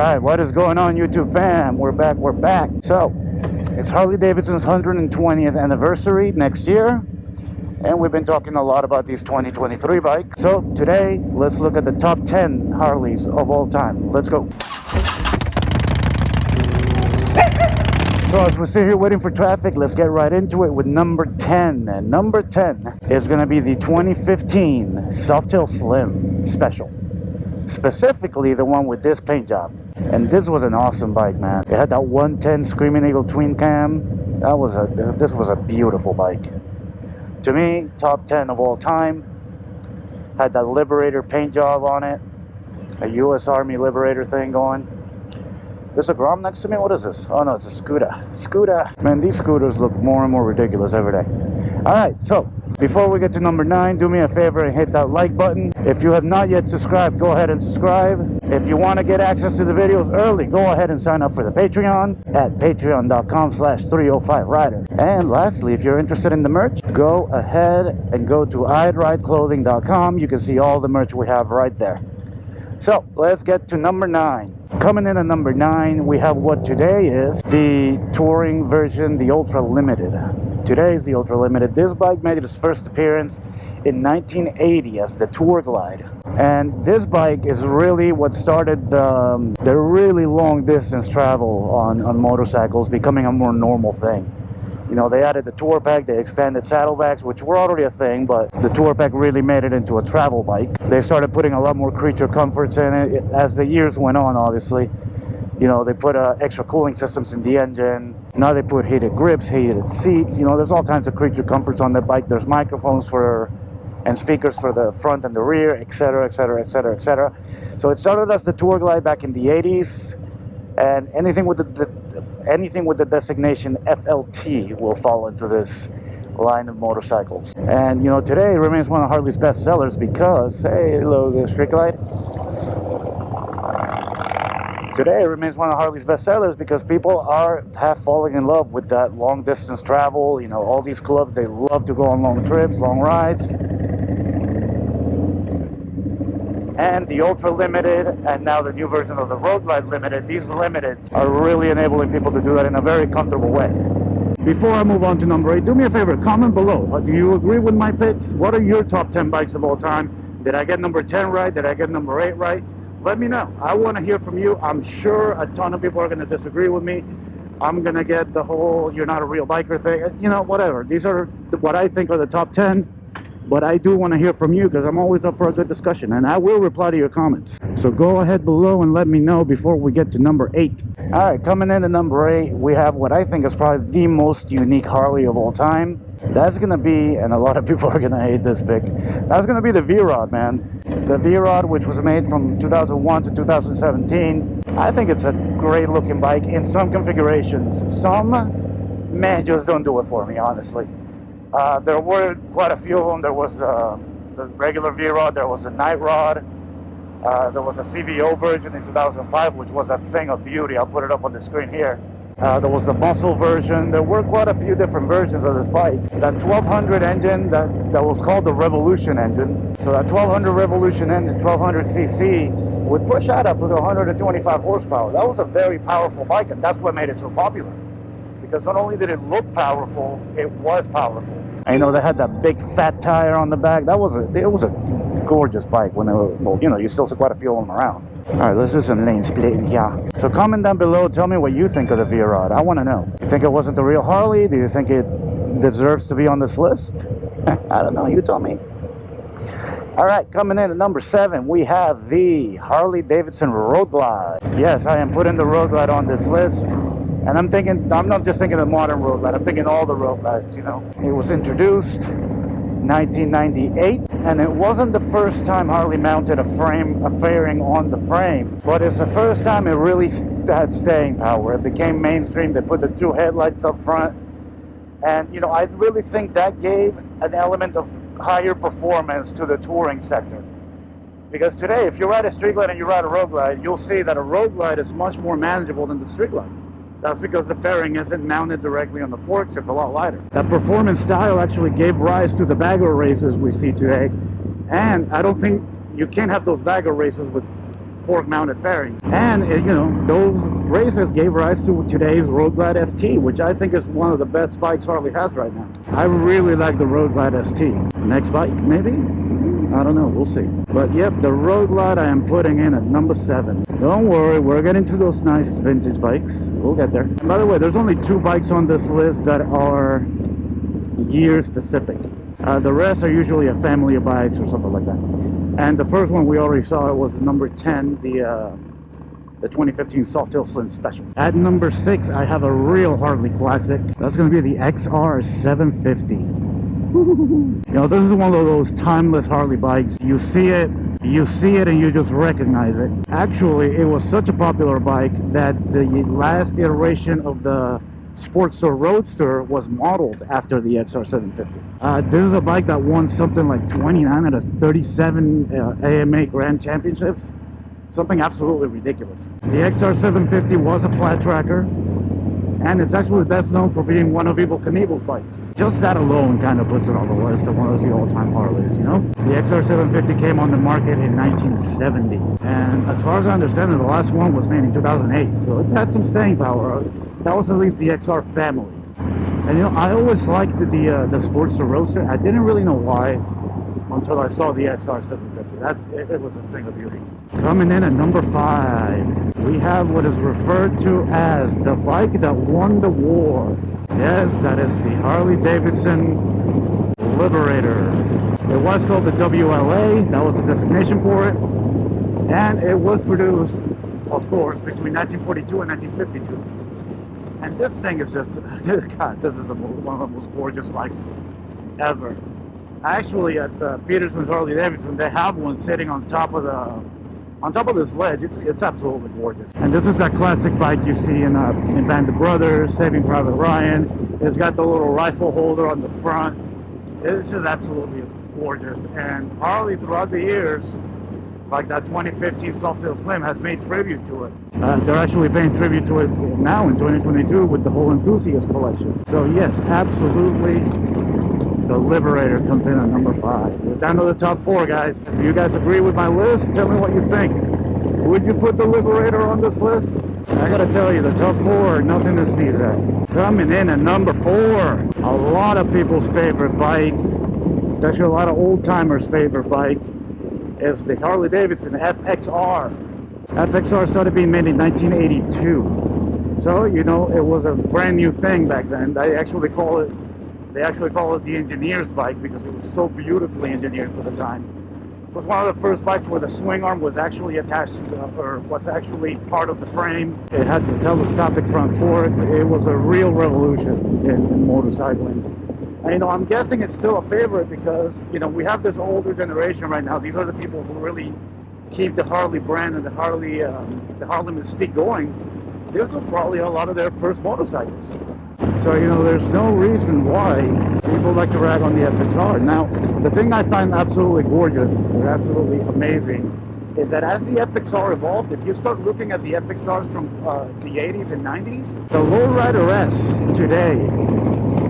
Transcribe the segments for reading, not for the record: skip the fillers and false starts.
right, what is going on, YouTube fam? We're back. So it's Harley Davidson's 120th anniversary next year, and we've been talking a lot about these 2023 bikes. So today, let's look at the top 10 Harleys of all time. Let's go. So as we sit here waiting for traffic, let's get right into it with number 10. And number 10 is going to be the 2015 Softail Slim Special. Specifically the one with this paint job. And this was an awesome bike, man. It had that 110 Screaming Eagle twin cam. This was a beautiful bike. To me, top 10 of all time. Had that Liberator paint job on it. A US Army Liberator thing going. There's a Grom next to me. What is this? Oh no, it's a Scooter. Man, these scooters look more and more ridiculous every day. Alright, so before we get to number 9, do me a favor and hit that like button. If you have not yet subscribed, go ahead and subscribe. If you want to get access to the videos early, go ahead and sign up for the Patreon at patreon.com/305rider. And lastly, if you're interested in the merch, go ahead and go to idrideclothing.com. You can see all the merch we have right there. So let's get to number 9. Coming in at number 9, we have what today is the touring version, the Ultra Limited. Today is the Ultra Limited. This bike made its first appearance in 1980 as the Tour Glide. And this bike is really what started the really long distance travel on motorcycles becoming a more normal thing. You know, they added the Tour Pack, they expanded saddlebags, which were already a thing, but the Tour Pack really made it into a travel bike. They started putting a lot more creature comforts in it as the years went on, obviously. You know, they put extra cooling systems in the engine. Now they put heated grips, heated seats. You know, there's all kinds of creature comforts on the bike. There's microphones and speakers for the front and the rear, etc., etc., etc., etc. So it started as the Tour Glide back in the 80s. And anything with the designation FLT will fall into this line of motorcycles. And you know, today it remains one of Harley's best sellers because, hey, hello, the street light. Today it remains one of Harley's best sellers because people have falling in love with that long distance travel. You know, all these clubs, they love to go on long trips, long rides. And the Ultra Limited, and now the new version of the Road Glide Limited, these Limiteds are really enabling people to do that in a very comfortable way. Before I move on to number 8, do me a favor, comment below. Do you agree with my picks? What are your top 10 bikes of all time? Did I get number 10 right? Did I get number 8 right? Let me know. I want to hear from you. I'm sure a ton of people are going to disagree with me. I'm going to get the whole you're not a real biker thing. You know, whatever. These are what I think are the top 10. But I do want to hear from you because I'm always up for a good discussion, and I will reply to your comments. So go ahead below and let me know before we get to number 8. All right, coming in at number 8, we have what I think is probably the most unique Harley of all time. That's going to be, and a lot of people are going to hate this pick, that's going to be the V-Rod, man. The V-Rod, which was made from 2001 to 2017. I think it's a great looking bike in some configurations. Some, man, just don't do it for me, honestly. There were quite a few of them. There was the regular V-Rod, there was the Night Rod, there was a CVO version in 2005, which was a thing of beauty. I'll put it up on the screen here. There was the muscle version. There were quite a few different versions of this bike. That 1200 engine that was called the Revolution engine. So that 1200 Revolution engine, 1200cc, would push out up to 125 horsepower. That was a very powerful bike, and that's what made it so popular. Because not only did it look powerful, it was powerful. I know they had that big fat tire on the back. It was a gorgeous bike when they were, well, you know, you still see quite a few of them around. All right, let's do some lane splitting, yeah. So comment down below, tell me what you think of the V-Rod. I want to know. You think it wasn't the real Harley? Do you think it deserves to be on this list? I don't know, you tell me. All right, coming in at number 7, we have the Harley Davidson Road Glide. Yes, I am putting the Road Glide on this list. And I'm not just thinking of modern Road Glide, I'm thinking all the Road Glides, you know. It was introduced 1998, and it wasn't the first time Harley mounted a fairing on the frame, but it's the first time it really had staying power. It became mainstream. They put the 2 headlights up front, and you know, I really think that gave an element of higher performance to the touring sector. Because today, if you ride a street glide and you ride a Road Glide, you'll see that a Road Glide is much more manageable than the street glide. That's because the fairing isn't mounted directly on the forks, it's a lot lighter. That performance style actually gave rise to the bagger races we see today. And I don't think you can't have those bagger races with fork mounted fairings. And you know, those races gave rise to today's Road Glide ST, which I think is one of the best bikes Harley has right now. I really like the Road Glide ST. Next bike, maybe? I don't know, we'll see. But yep, the Road Glide I am putting in at number 7. Don't worry, we're getting to those nice vintage bikes. We'll get there. And by the way, there's only 2 bikes on this list that are year specific. The rest are usually a family of bikes or something like that. And the first one we already saw was number 10, the 2015 Softail Slim Special. At number 6, I have a real Harley classic. That's going to be the XR 750. You know, this is one of those timeless Harley bikes. You see it and you just recognize it. Actually, it was such a popular bike that the last iteration of the Sportster Roadster was modeled after the XR 750. This is a bike that won something like 29 out of 37 AMA Grand Championships. Something absolutely ridiculous. The XR 750 was a flat tracker, and it's actually best known for being one of Evel Knievel's bikes. Just that alone kind of puts it on the list of one of the all-time Harleys, you know? The XR 750 came on the market in 1970, and as far as I understand it, the last one was made in 2008, so it had some staying power. That was at least the XR family. And you know, I always liked the Sportster Roadster. I didn't really know why until I saw the XR 750. It was a thing of beauty. Coming in at number 5, we have what is referred to as the bike that won the war. Yes, that is the Harley Davidson Liberator. It was called the WLA, that was the designation for it. And it was produced, of course, between 1942 and 1952. And this thing is just, God, this is one of the most gorgeous bikes ever. Actually, at Peterson's Harley Davidson, they have one sitting on top of this ledge. It's absolutely gorgeous. And this is that classic bike you see in Band of Brothers, Saving Private Ryan. It's got the little rifle holder on the front. It's just absolutely gorgeous. And Harley, throughout the years, like that 2015 Softail Slim, has made tribute to it. They're actually paying tribute to it now in 2022 with the whole Enthusiast collection. So yes, absolutely, the Liberator comes in at number 5. We're down to the top 4, guys. So you guys agree with my list? Tell me what you think. Would you put the Liberator on this list? I gotta tell you, the top 4 are nothing to sneeze at. Coming in at number 4, a lot of people's favorite bike, especially a lot of old-timers' favorite bike, is the Harley Davidson FXR. FXR started being made in 1982. So, you know, it was a brand new thing back then. They actually call it the engineer's bike because it was so beautifully engineered for the time. It was one of the first bikes where the swing arm was actually attached to or was actually part of the frame. It had the telescopic front forks. It was a real revolution in motorcycling. And, you know, I'm guessing it's still a favorite because, you know, we have this older generation right now. These are the people who really keep the Harley brand and the Harley mystique going. This was probably a lot of their first motorcycles. So, you know, there's no reason why people like to rag on the FXR. Now, the thing I find absolutely gorgeous, or absolutely amazing, is that as the FXR evolved, if you start looking at the FXRs from the 80s and 90s, the lowrider S today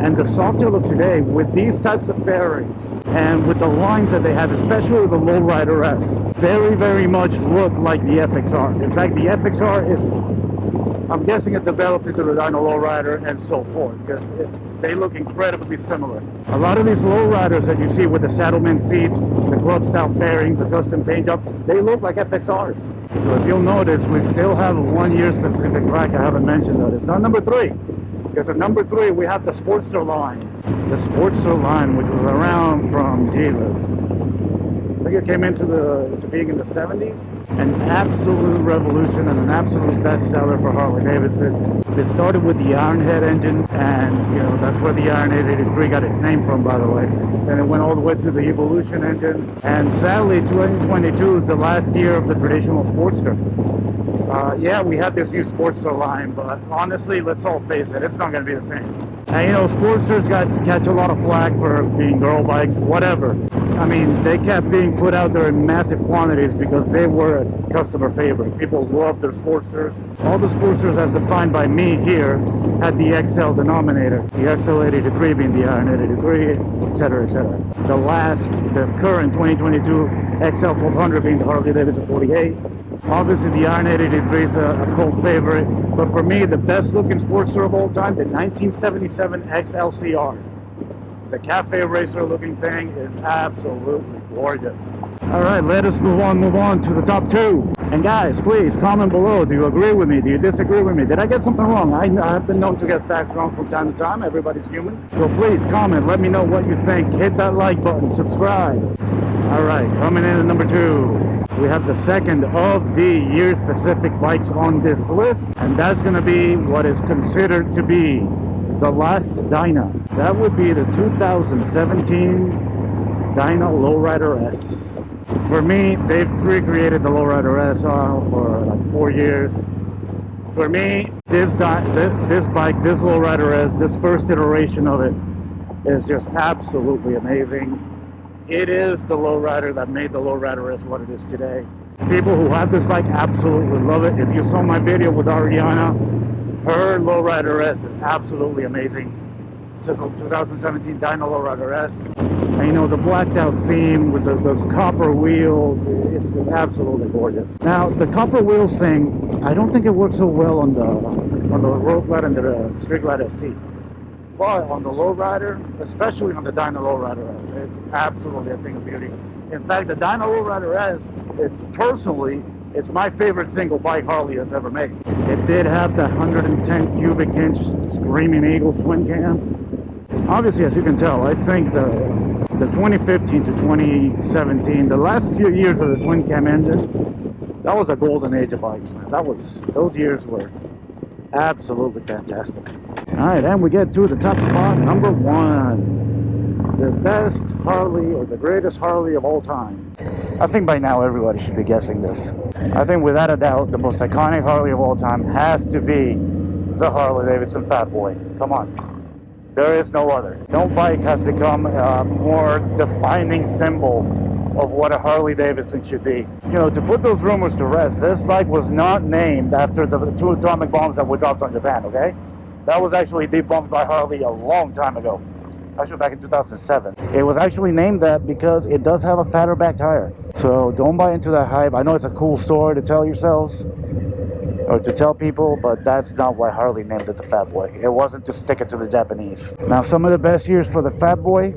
and the Softail of today, with these types of fairings and with the lines that they have, especially the lowrider S, very, very much look like the FXR. In fact, the FXR is, I'm guessing it developed into the Dyno Lowrider and so forth, because they look incredibly similar. A lot of these lowriders that you see with the saddleman seats, the club style fairing, the custom paint job, they look like FXRs. So if you'll notice, we still have a 1 year specific rack. I haven't mentioned that. It's not number 3. Because at number 3, we have the Sportster line. The Sportster line, which was around from I think it came into being in the 70s. An absolute revolution and an absolute bestseller for Harley Davidson. It started with the Ironhead engines, and you know that's where the Ironhead 83 got its name from, by the way. And it went all the way to the Evolution engine. And sadly, 2022 is the last year of the traditional Sportster. Yeah, we have this new Sportster line, but honestly, let's all face it, it's not going to be the same. And you know, Sportsters catch a lot of flack for being girl bikes, whatever. I mean, they kept being put out there in massive quantities because they were a customer favorite. People loved their Sportsters. All the Sportsters, as defined by me here, had the XL denominator. The XL 883 being the Iron 883, etc., etc. The current 2022 XL 1200 being the Harley Davidson 48. Obviously, the Iron 883 is a cult favorite, but for me, the best looking Sportster of all time, the 1977 XLCR. The cafe racer looking thing is absolutely gorgeous. All right, let us move on to the top two. And guys, please comment below. Do you agree with me? Do you disagree with me? Did I get something wrong? I have been known to get facts wrong from time to time. Everybody's human. So please comment. Let me know what you think. Hit that like button. Subscribe. All right, coming in at number 2. We have the second of the year-specific bikes on this list. And that's going to be what is considered to be the last Dyna. That would be the 2017 Dyna Lowrider S. For me, they've recreated the Lowrider S for like 4 years. For me, this bike, this Lowrider S, this first iteration of it is just absolutely amazing. It is the Lowrider that made the Lowrider S what it is today. People who have this bike absolutely love it. If you saw my video with Ariana, her Lowrider S is absolutely amazing. It's a 2017 Dyna Lowrider S. And you know, the blacked out theme with those copper wheels, it's just absolutely gorgeous. Now, the copper wheels thing, I don't think it works so well on the Road Glide and the Street Glide ST. But on the Lowrider, especially on the Dyna Lowrider S, it's absolutely a thing of beauty. In fact, the Dyna Lowrider S, it's my favorite single bike Harley has ever made. It did have the 110 cubic inch Screaming Eagle twin cam. Obviously, as you can tell, I think the 2015 to 2017, the last few years of the twin cam engine, that was a golden age of bikes, man. Those years were absolutely fantastic. All right, and we get to the top spot, number 1. The best Harley, or the greatest Harley of all time. I think by now everybody should be guessing this. I think without a doubt, the most iconic Harley of all time has to be the Harley Davidson Fat Boy. Come on. There is no other. No bike has become a more defining symbol of what a Harley Davidson should be. You know, to put those rumors to rest, this bike was not named after the 2 atomic bombs that were dropped on Japan, okay? That was actually debunked by Harley a long time ago. Actually back in 2007. It was actually named that because it does have a fatter back tire. So don't buy into that hype. I know it's a cool story to tell yourselves, or to tell people, but that's not why Harley named it the Fat Boy. It wasn't to stick it to the Japanese. Now, some of the best years for the Fat Boy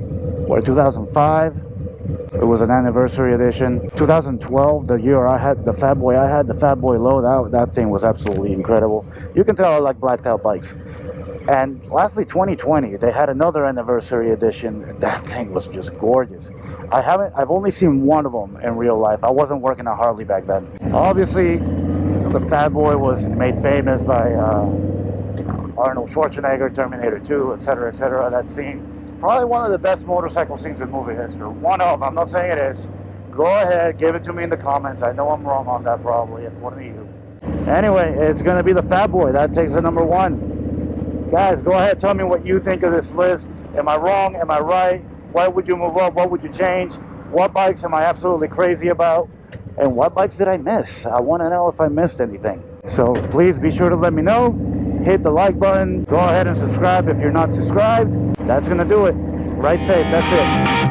were 2005. It was an anniversary edition. 2012, the year I had the Fat Boy, the Fat Boy Low. That thing was absolutely incredible. You can tell I like blacked out bikes. And lastly, 2020, they had another anniversary edition. That thing was just gorgeous. I've only seen one of them in real life. I wasn't working at Harley back then. Obviously, the Fat Boy was made famous by Arnold Schwarzenegger, Terminator 2, etc., etc. That scene, probably one of the best motorcycle scenes in movie history. One of, I'm not saying it is. Go ahead, give it to me in the comments. I know I'm wrong on that, probably, according to you. Anyway, it's going to be the Fat Boy. That takes the number 1. Guys, go ahead, tell me what you think of this list. Am I wrong? Am I right? What would you move up? What would you change? What bikes am I absolutely crazy about? And what bikes did I miss? I want to know if I missed anything. So please be sure to let me know. Hit the like button. Go ahead and subscribe if you're not subscribed. That's going to do it. Ride safe. That's it.